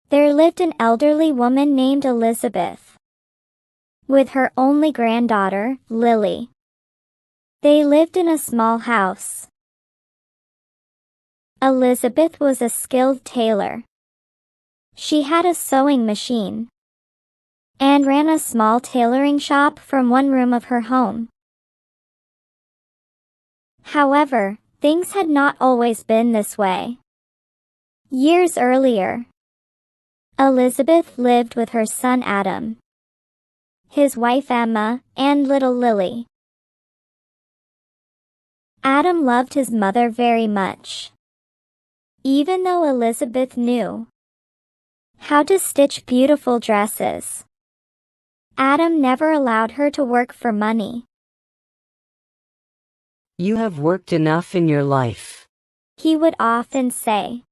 There lived an elderly woman named Elizabeth, with her only granddaughter, Lily. They lived in a small house. Elizabeth was a skilled tailor. She had a sewing machine and ran a small tailoring shop from one room of her home. However, things had not always been this way. Years earlier, Elizabeth lived with her son Adam, his wife Emma, and little Lily. Adam loved his mother very much. Even though Elizabeth knew how to stitch beautiful dresses, Adam never allowed her to work for money. "You have worked enough in your life," he would often say.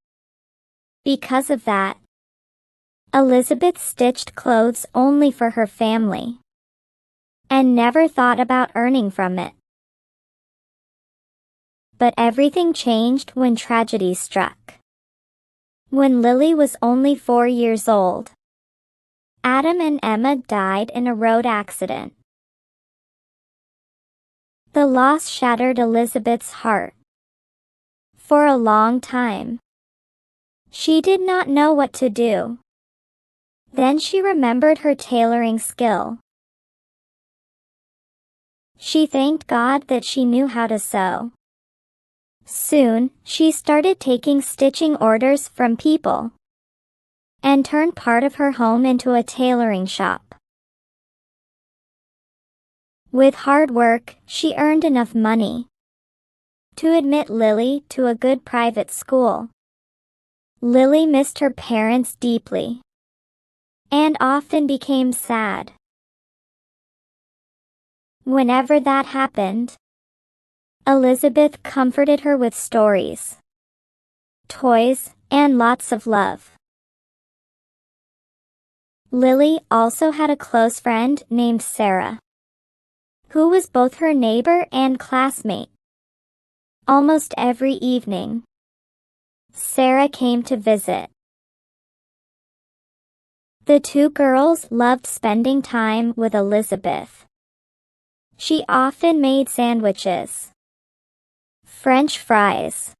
Because of that, Elizabeth stitched clothes only for her family and never thought about earning from it. But everything changed when tragedy struck. When Lily was only 4 years old, Adam and Emma died in a road accident. The loss shattered Elizabeth's heart. For a long time, she did not know what to do. Then she remembered her tailoring skill. She thanked God that she knew how to sew. Soon, she started taking stitching orders from people and turned part of her home into a tailoring shop. With hard work, she earned enough money to admit Lily to a good private school. Lily missed her parents deeply and often became sad. Whenever that happened, Elizabeth comforted her with stories, toys, and lots of love. Lily also had a close friend named Sarah, who was both her neighbor and classmate. Almost every evening, Sarah came to visit. The two girls loved spending time with Elizabeth. She often made sandwiches, French fries,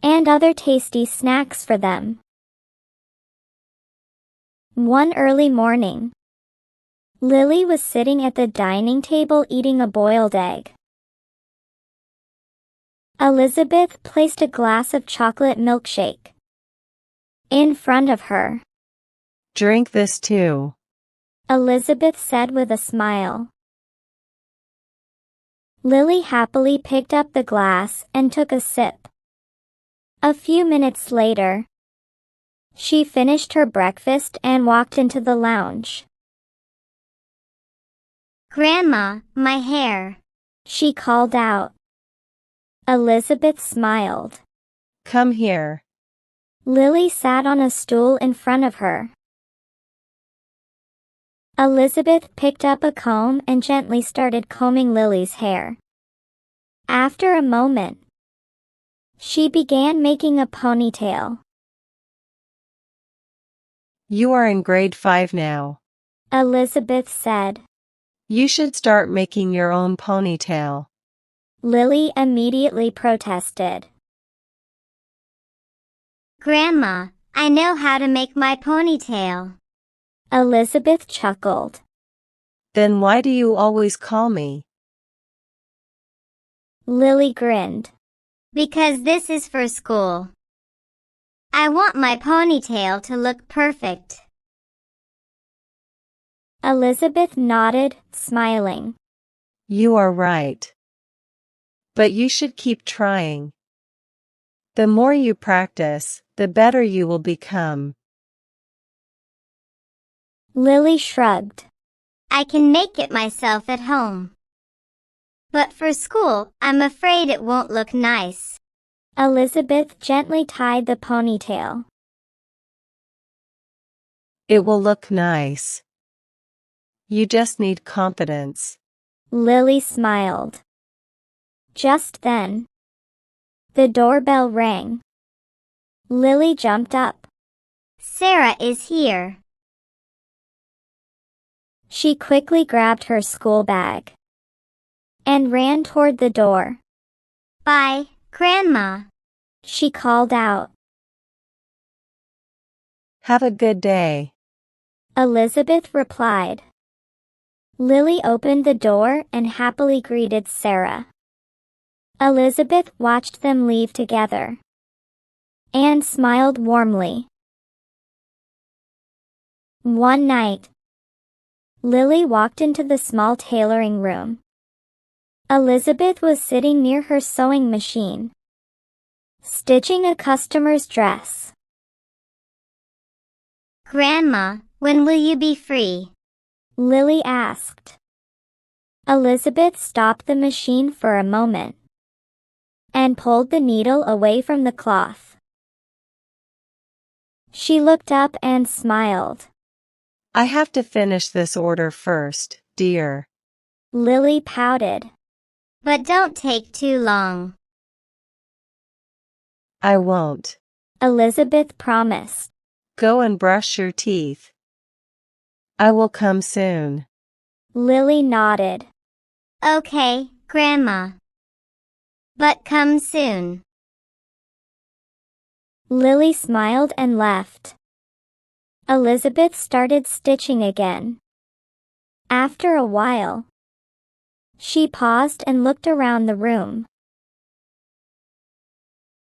and other tasty snacks for them. One early morning, Lily was sitting at the dining table eating a boiled egg. Elizabeth placed a glass of chocolate milkshake in front of her. "Drink this too," Elizabeth said with a smile. Lily happily picked up the glass and took a sip. A few minutes later, she finished her breakfast and walked into the lounge. "Grandma, my hair," she called out. Elizabeth smiled. "Come here." Lily sat on a stool in front of her. Elizabeth picked up a comb and gently started combing Lily's hair. After a moment, she began making a ponytail. "You are in grade 5 now. Elizabeth said. You should start making your own ponytail." Lily immediately protested. "Grandma, I know how to make my ponytail." Elizabeth chuckled. "Then why do you always call me?" Lily grinned. "Because this is for school. I want my ponytail to look perfect." Elizabeth nodded, smiling. "You are right. But you should keep trying. The more you practice, the better you will become." Lily shrugged. "I can make it myself at home. But for school, I'm afraid it won't look nice." Elizabeth gently tied the ponytail. "It will look nice. You just need confidence." Lily smiled. Just then, the doorbell rang. Lily jumped up. Sarah is here. She quickly grabbed her school bag and ran toward the door. Bye, Grandma. She called out. Have a good day. Elizabeth replied. Lily opened the door and happily greeted Sarah. Elizabeth watched them leave together and smiled warmly. One night, Lily walked into the small tailoring room. Elizabeth was sitting near her sewing machine, stitching a customer's dress. Grandma, when will you be free? Lily asked. Elizabeth stopped the machine for a moment and pulled the needle away from the cloth. She looked up and smiled. I have to finish this order first, dear. Lily pouted. But don't take too long. I won't. Elizabeth promised. Go and brush your teeth. I will come soon. Lily nodded. Okay, Grandma. But come soon. Lily smiled and left. Elizabeth started stitching again. After a while, she paused and looked around the room.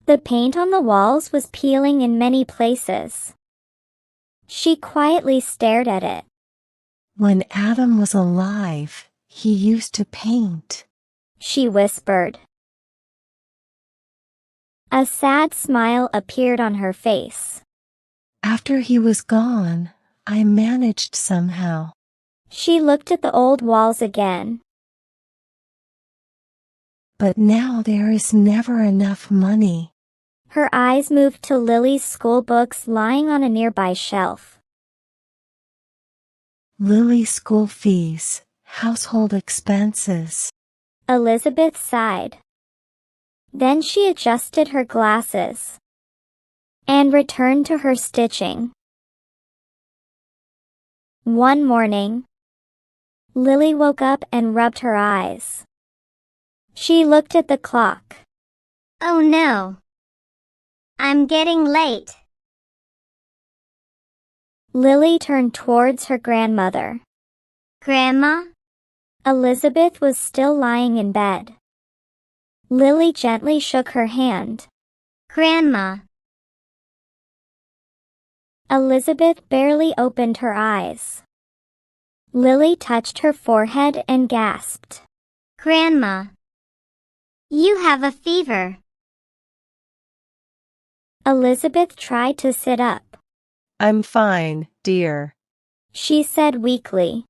The paint on the walls was peeling in many places. She quietly stared at it. When Adam was alive, he used to paint, she whispered. A sad smile appeared on her face. After he was gone, I managed somehow. She looked at the old walls again. But now there is never enough money. Her eyes moved to Lily's school books lying on a nearby shelf. Lily's school fees, household expenses. Elizabeth sighed. Then she adjusted her glasses and returned to her stitching. One morning, Lily woke up and rubbed her eyes. She looked at the clock. Oh no! I'm getting late. Lily turned towards her grandmother. Grandma? Elizabeth was still lying in bed. Lily gently shook her hand. Grandma. Elizabeth barely opened her eyes. Lily touched her forehead and gasped. Grandma. You have a fever. Elizabeth tried to sit up. I'm fine, dear. She said weakly.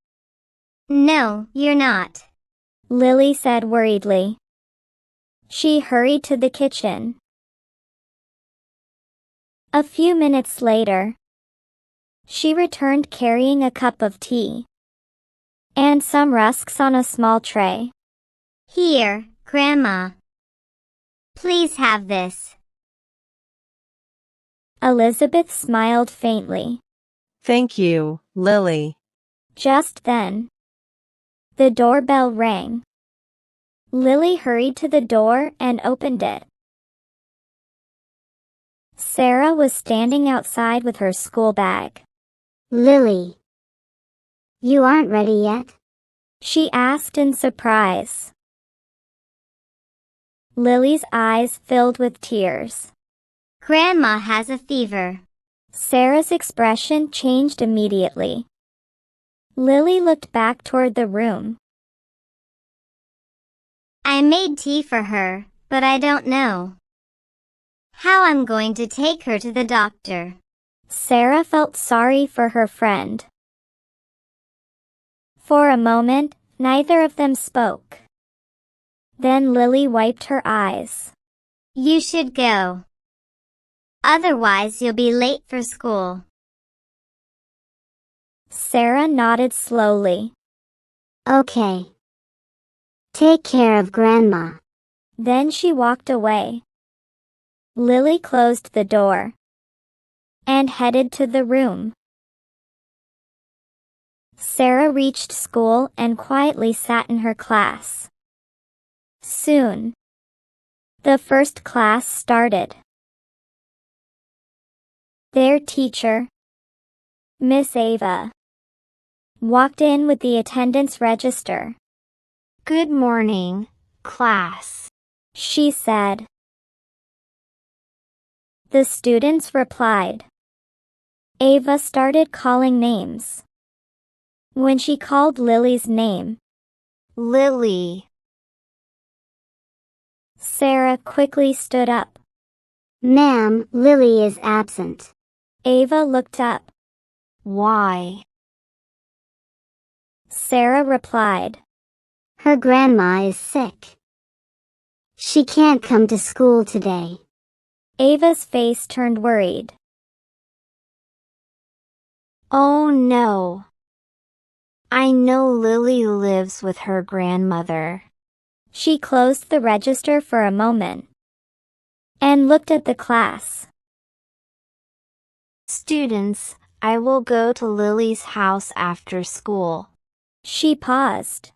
No, you're not. Lily said worriedly. She hurried to the kitchen. A few minutes later, she returned carrying a cup of tea and some rusks on a small tray. Here, Grandma. Please have this. Elizabeth smiled faintly. Thank you, Lily. Just then, the doorbell rang. Lily hurried to the door and opened it. Sarah was standing outside with her school bag. Lily. You aren't ready yet? She asked in surprise. Lily's eyes filled with tears. Grandma has a fever. Sarah's expression changed immediately. Lily looked back toward the room. I made tea for her, but I don't know how I'm going to take her to the doctor. Sarah felt sorry for her friend. For a moment, neither of them spoke. Then Lily wiped her eyes. You should go. Otherwise you'll be late for school. Sarah nodded slowly. Okay. Take care of Grandma. Then she walked away. Lily closed the door and headed to the room. Sarah reached school and quietly sat in her class. Soon, the first class started. Their teacher, Miss Ava, walked in with the attendance register. "Good morning, class," she said. The students replied. Ava started calling names. When she called Lily's name, "Lily," Sarah quickly stood up. "Ma'am, Lily is absent." Ava looked up. "Why?" Sarah replied. "Her grandma is sick. She can't come to school today." Ava's face turned worried. "Oh no. I know Lily lives with her grandmother." She closed the register for a moment and looked at the class. "Students, I will go to Lily's house after school." She paused.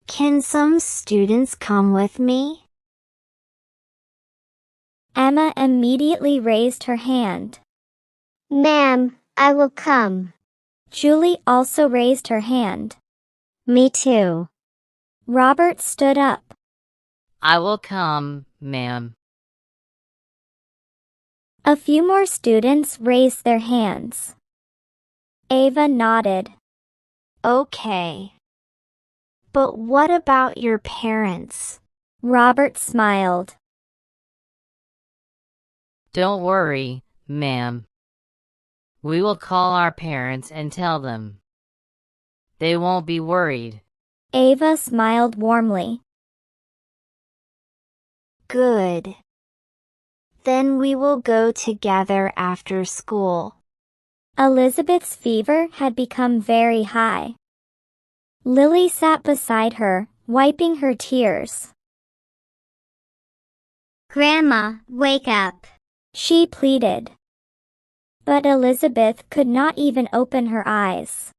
"Can some students come with me?" Emma immediately raised her hand. "Ma'am, I will come." Julie also raised her hand. "Me too." Robert stood up. "I will come, ma'am." A few more students raised their hands. Ava nodded. "Okay. But what about your parents?" Robert smiled. "Don't worry, ma'am. We will call our parents and tell them. They won't be worried." Ava smiled warmly. "Good. Then we will go together after school." Elizabeth's fever had become very high. Lily sat beside her, wiping her tears. "Grandma, wake up." She pleaded. But Elizabeth could not even open her eyes.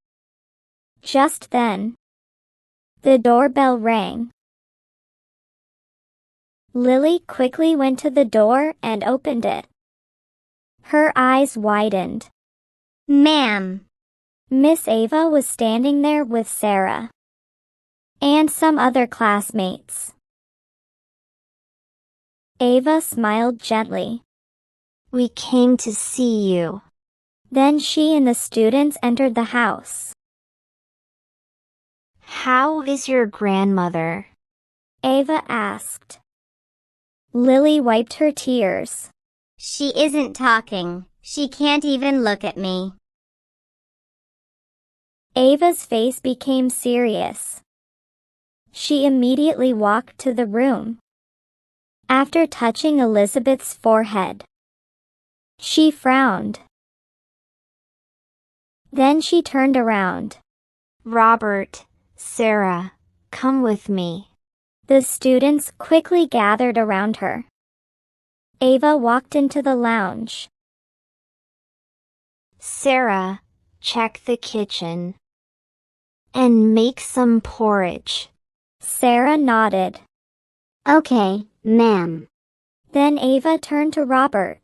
Just then, the doorbell rang. Lily quickly went to the door and opened it. Her eyes widened. "Ma'am." Miss Ava was standing there with Sarah and some other classmates. Ava smiled gently. "We came to see you." Then she and the students entered the house. "How is your grandmother?" Ava asked. Lily wiped her tears. "She isn't talking. She can't even look at me." Ava's face became serious. She immediately walked to the room. After touching Elizabeth's forehead, she frowned. Then she turned around. "Robert, Sarah, come with me." The students quickly gathered around her. Ava walked into the lounge. "Sarah, check the kitchen. And make some porridge." Sarah nodded. "Okay, ma'am." Then Ava turned to Robert.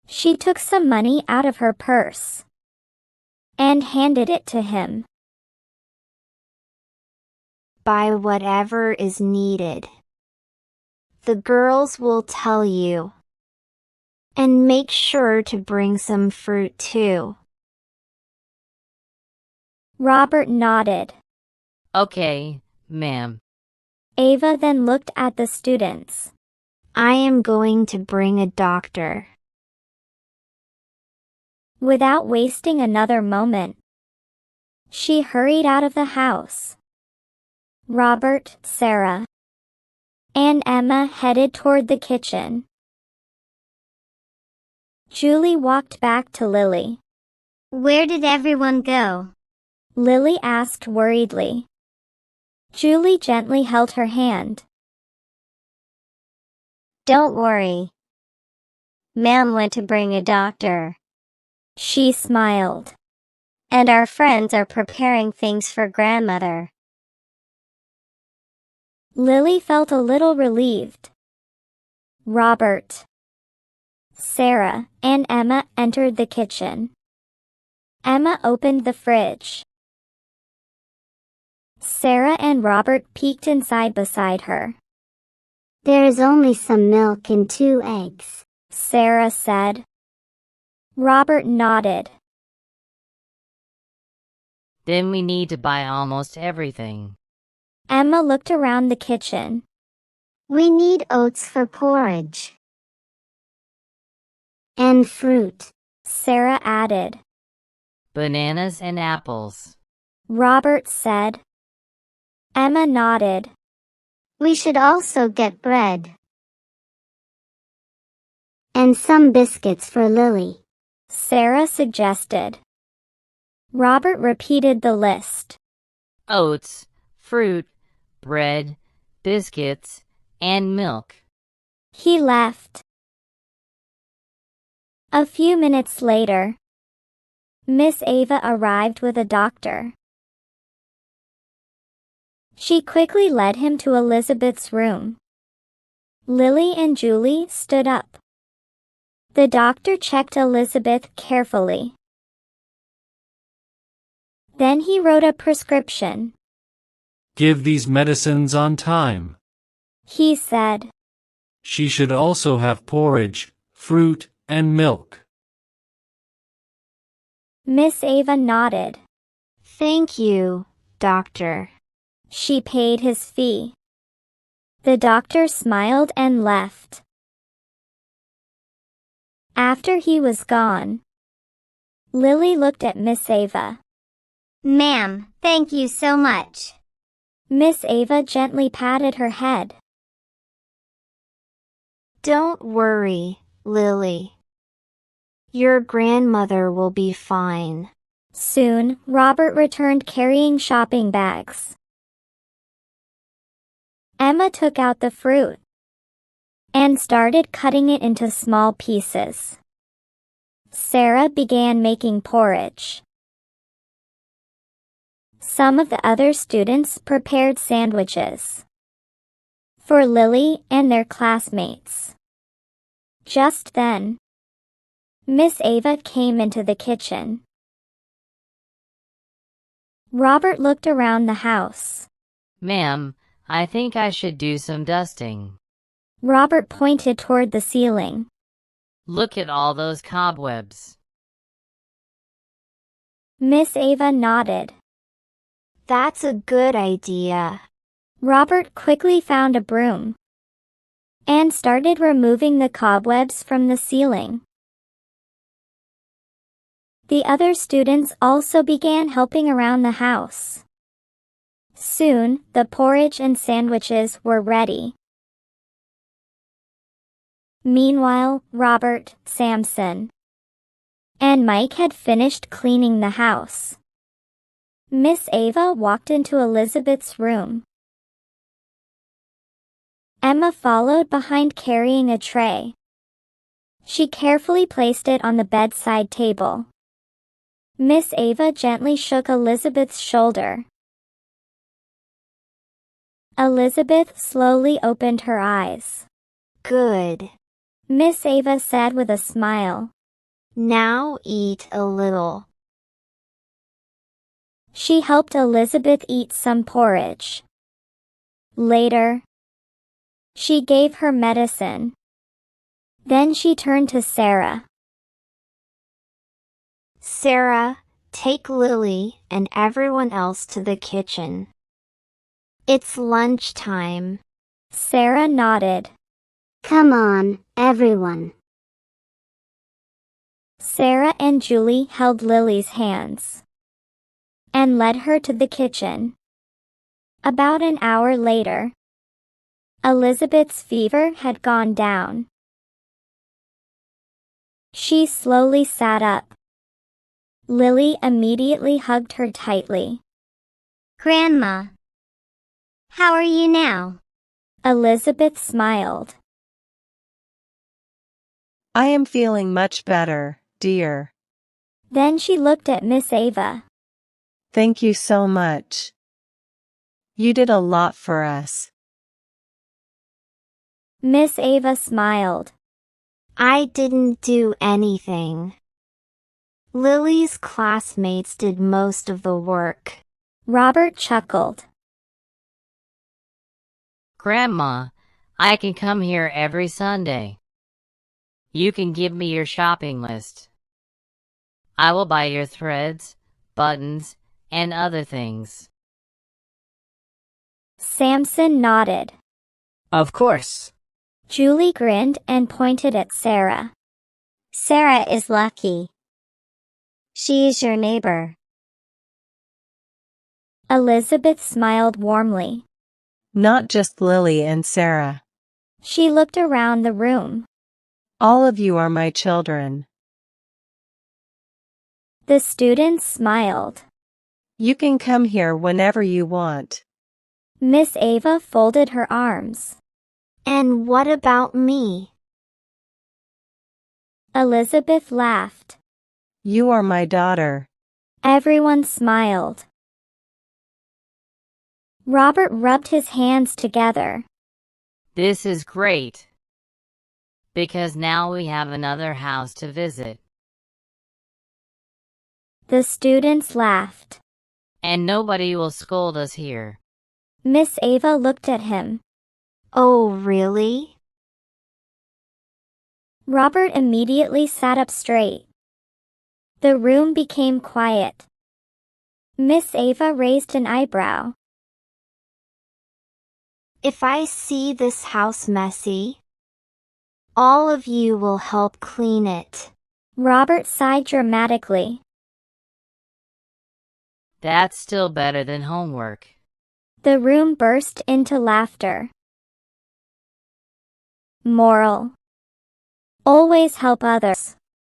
She took some money out of her purse and handed it to him. "Buy whatever is needed. The girls will tell you. And make sure to bring some fruit too." Robert nodded. "Okay, ma'am." Ava then looked at the students. "I am going to bring a doctor." Without wasting another moment, she hurried out of the house. Robert, Sarah, and Emma headed toward the kitchen. Julie walked back to Lily. "Where did everyone go?" Lily asked worriedly. Julie gently held her hand. "Don't worry. Ma'am went to bring a doctor. She smiled. And our friends are preparing things for grandmother. Lily felt a little relieved. Robert, Sarah, and Emma entered the kitchen. Emma opened the fridge. Sarah and Robert peeked inside beside her. There's only some milk and 2 eggs, Sarah said. Robert nodded. Then we need to buy almost everything. Emma looked around the kitchen. We need oats for porridge. And fruit, Sarah added. Bananas and apples. Robert said. Emma nodded. We should also get bread. And some biscuits for Lily, Sarah suggested. Robert repeated the list. Oats, fruit, bread, biscuits, and milk. He left. A few minutes later, Miss Ava arrived with a doctor. She quickly led him to Elizabeth's room. Lily and Julie stood up. The doctor checked Elizabeth carefully. Then he wrote a prescription. Give these medicines on time, He said. She should also have porridge, fruit, and milk. Miss Ava nodded. Thank you, doctor. She paid his fee. The doctor smiled and left. After he was gone, Lily looked at Miss Ava. Ma'am, thank you so much. Miss Ava gently patted her head. Don't worry, Lily. Your grandmother will be fine. Soon, Robert returned carrying shopping bags. Emma took out the fruit and started cutting it into small pieces. Sarah began making porridge. Some of the other students prepared sandwiches for Lily and their classmates. Just then, Miss Ava came into the kitchen. Robert looked around the house. Ma'am, I think I should do some dusting. Robert pointed toward the ceiling. Look at all those cobwebs. Miss Ava nodded. That's a good idea. Robert quickly found a broom and started removing the cobwebs from the ceiling. The other students also began helping around the house. Soon, the porridge and sandwiches were ready. Meanwhile, Robert, Samson, and Mike had finished cleaning the house. Miss Ava walked into Elizabeth's room. Emma followed behind carrying a tray. She carefully placed it on the bedside table. Miss Ava gently shook Elizabeth's shoulder. Elizabeth slowly opened her eyes. Good. Miss Ava said with a smile. Now eat a little. She helped Elizabeth eat some porridge. Later, she gave her medicine. Then she turned to Sarah. Sarah, take Lily and everyone else to the kitchen. It's lunchtime. Sarah nodded. Come on, everyone. Sarah and Julie held Lily's hands and led her to the kitchen. About an hour later, Elizabeth's fever had gone down. She slowly sat up. Lily immediately hugged her tightly. Grandma, how are you now? Elizabeth smiled. I am feeling much better, dear. Then she looked at Miss Ava. Thank you so much. You did a lot for us. Miss Ava smiled. I didn't do anything. Lily's classmates did most of the work. Robert chuckled. Grandma, I can come here every Sunday. You can give me your shopping list. I will buy your threads, buttons, and other things. Samson nodded. Of course. Julie grinned and pointed at Sarah. Sarah is lucky. She is your neighbor. Elizabeth smiled warmly. Not just Lily and Sarah. She looked around the room. All of you are my children. The students smiled. You can come here whenever you want. Miss Ava folded her arms. And what about me? Elizabeth laughed. You are my daughter. Everyone smiled. Robert rubbed his hands together. This is great. Because now we have another house to visit. The students laughed. And nobody will scold us here. Miss Ava looked at him. Oh, really? Robert immediately sat up straight. The room became quiet. Miss Ava raised an eyebrow. If I see this house messy, all of you will help clean it. Robert sighed dramatically. That's still better than homework. The room burst into laughter. Moral: always help others.